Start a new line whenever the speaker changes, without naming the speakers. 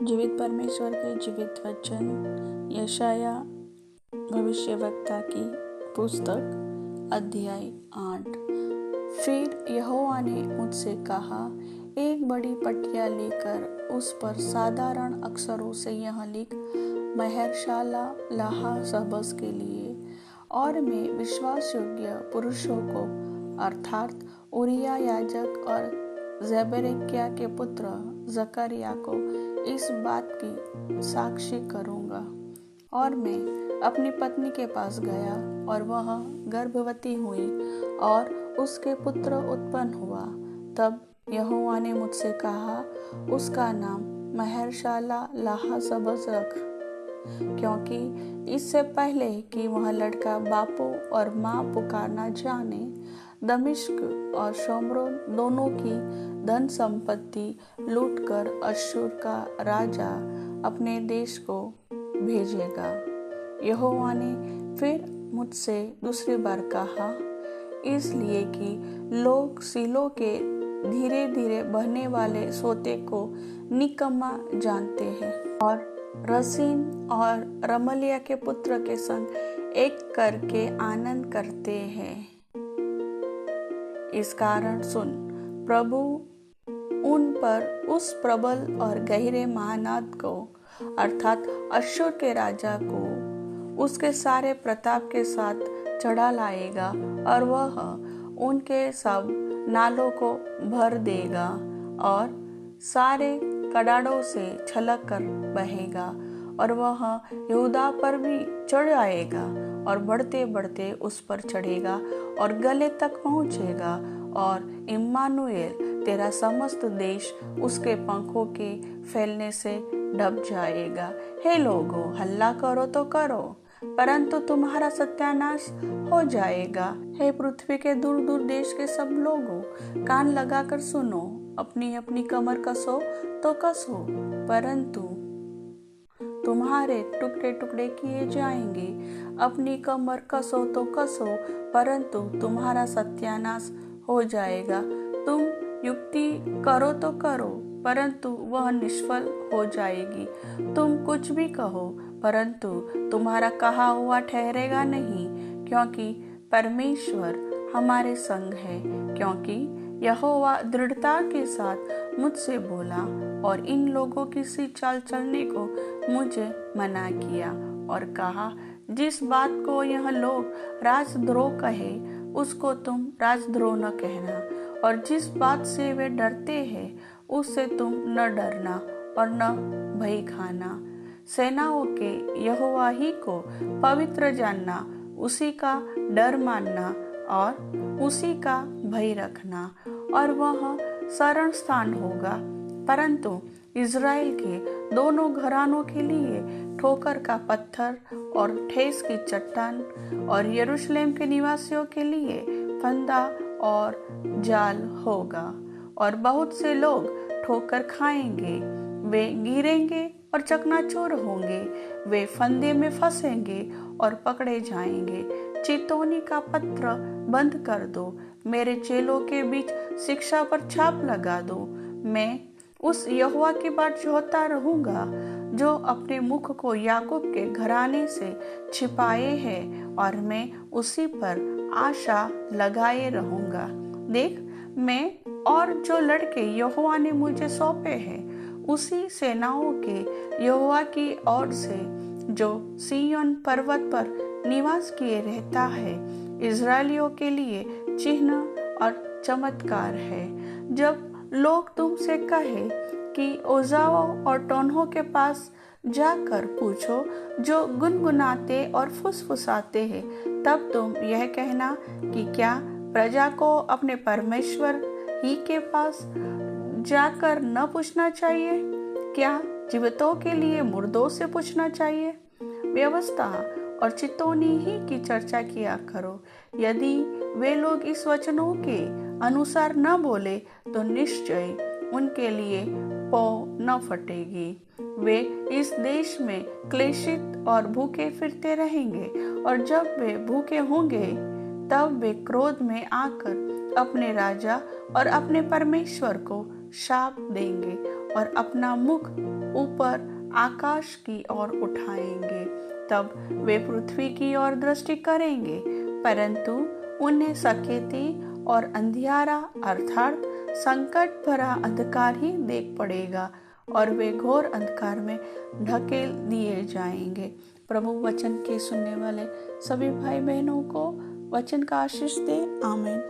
जीवित परमेश्वर के जीवित वचन यशाया भविष्यवक्ता की पुस्तक अध्याय 8। फिर यहोवा ने मुझसे कहा, एक बड़ी पटिया लेकर उस पर साधारण अक्षरों से यह लिख, महरशाला लाहा सबस के लिए। और मैं विश्वास योग्य पुरुषों को अर्थात उरिया याजक और ज़ेबरेक्या के पुत्र जकरिया को इस बात की साक्षी करूंगा। और मैं अपनी पत्नी के पास गया और वह गर्भवती हुई और उसके पुत्र उत्पन्न हुआ। तब यहोवा ने मुझसे कहा, उसका नाम महरशाला लाहा सबस रख, क्योंकि इससे पहले कि वह लड़का बापू और माँ पुकारना जाने, दमिश्क और शोम्रोन दोनों की धन संपत्ति लूटकर अश्शूर का राजा अपने देश को भेजेगा। यहोवा ने फिर मुझसे दूसरी बार कहा, इसलिए कि लोग सीलो के धीरे धीरे बहने वाले सोते को निकम्मा जानते हैं और रसीन और रमलिया के पुत्र के संग एक करके आनंद करते हैं। इस कारण सुन, प्रभु उन पर उस प्रबल और गहरे महानाद को अर्थात अश्शूर के राजा को उसके सारे प्रताप के साथ चढ़ा लाएगा और वह उनके सब नालों को भर देगा और सारे कड़ाड़ों से छलक कर बहेगा। और वह यहूदा पर भी चढ़ आएगा और बढ़ते बढ़ते उस पर चढ़ेगा और गले तक पहुँचेगा। और इम्मानुएल तेरा समस्त देश उसके पंखों के फैलने से ढप जाएगा। हे लोगों, हल्ला करो तो करो, परंतु तुम्हारा सत्यानाश हो जाएगा। हे पृथ्वी के दूर दूर देश के सब लोगों, कान लगाकर सुनो, अपनी अपनी कमर कसो तो कसो, परंतु तुम्हारे टुकड़े टुकड़े किए जाएंगे। अपनी कमर कसो तो कसो, परंतु तुम्हारा सत्यानाश हो जाएगा। तुम युक्ति करो तो करो, परंतु वह निष्फल हो जाएगी। तुम कुछ भी कहो, परंतु तुम्हारा कहा हुआ ठहरेगा नहीं, क्योंकि परमेश्वर हमारे संग है। क्योंकि यहोवा दृढ़ता के साथ मुझसे बोला और इन लोगों की सी चाल चलने को मुझे मना किया और कहा, जिस बात को यह लोग राजद्रोह कहे उसको तुम राजद्रोह न कहना, और जिस बात से वे डरते हैं उससे तुम न डरना और न भय खाना। सेनाओं के यहोवा ही को पवित्र जानना, उसी का डर मानना और उसी का भय रखना, और वह शरण स्थान होगा। परंतु इज़राइल के दोनों घरानों के लिए ठोकर का पत्थर और ठेस की चट्टान, और यरूशलेम के निवासियों के लिए फंदा और जाल होगा। और बहुत से लोग ठोकर खाएंगे, वे गिरेंगे और चकनाचूर होंगे, वे फंदे में फंसेंगे और पकड़े जाएंगे। चितौनी का पत्र बंद कर दो, मेरे चेलों के बीच शिक्षा पर छाप लगा दो। मैं उस यहोवा की बाट जोहता रहूंगा जो अपने मुख को याकूब के घराने से छिपाए है, और मैं उसी पर आशा लगाए रहूंगा। देख, मैं और जो लड़के यहोवा ने मुझे सौंपे हैं, उसी सेनाओं के यहोवा की ओर से जो सिय्योन पर्वत पर निवास किए रहता है, इज़राइलियों के लिए चिन्ह और चमत्कार है। जब लोग तुमसे कहे कि ओजाओ और टोन्हों के पास जाकर पूछो, जो गुनगुनाते और फुसफुसाते हैं, तब तुम यह कहना कि क्या प्रजा को अपने परमेश्वर ही के पास जाकर न पूछना चाहिए? क्या जीवितों के लिए मुर्दों से पूछना चाहिए? व्यवस्था और चितौनी ही की चर्चा किया करो। यदि वे लोग इस वचनों के अनुसार न बोले, तो निश्चय उनके लिए पौ न फटेगी। वे इस देश में क्लेशित और भूखे फिरते रहेंगे, और जब वे भूखे होंगे तब वे क्रोध में आकर अपने राजा और अपने परमेश्वर को शाप देंगे और अपना मुख ऊपर आकाश की ओर उठाएंगे। तब वे पृथ्वी की ओर दृष्टि करेंगे, परंतु उन्हें सकेती और अंधियारा अर्थात संकट भरा अंधकार ही देख पड़ेगा और वे घोर अंधकार में ढकेल दिए जाएंगे। प्रभु वचन के सुनने वाले सभी भाई बहनों को वचन का आशीष दे। आमीन।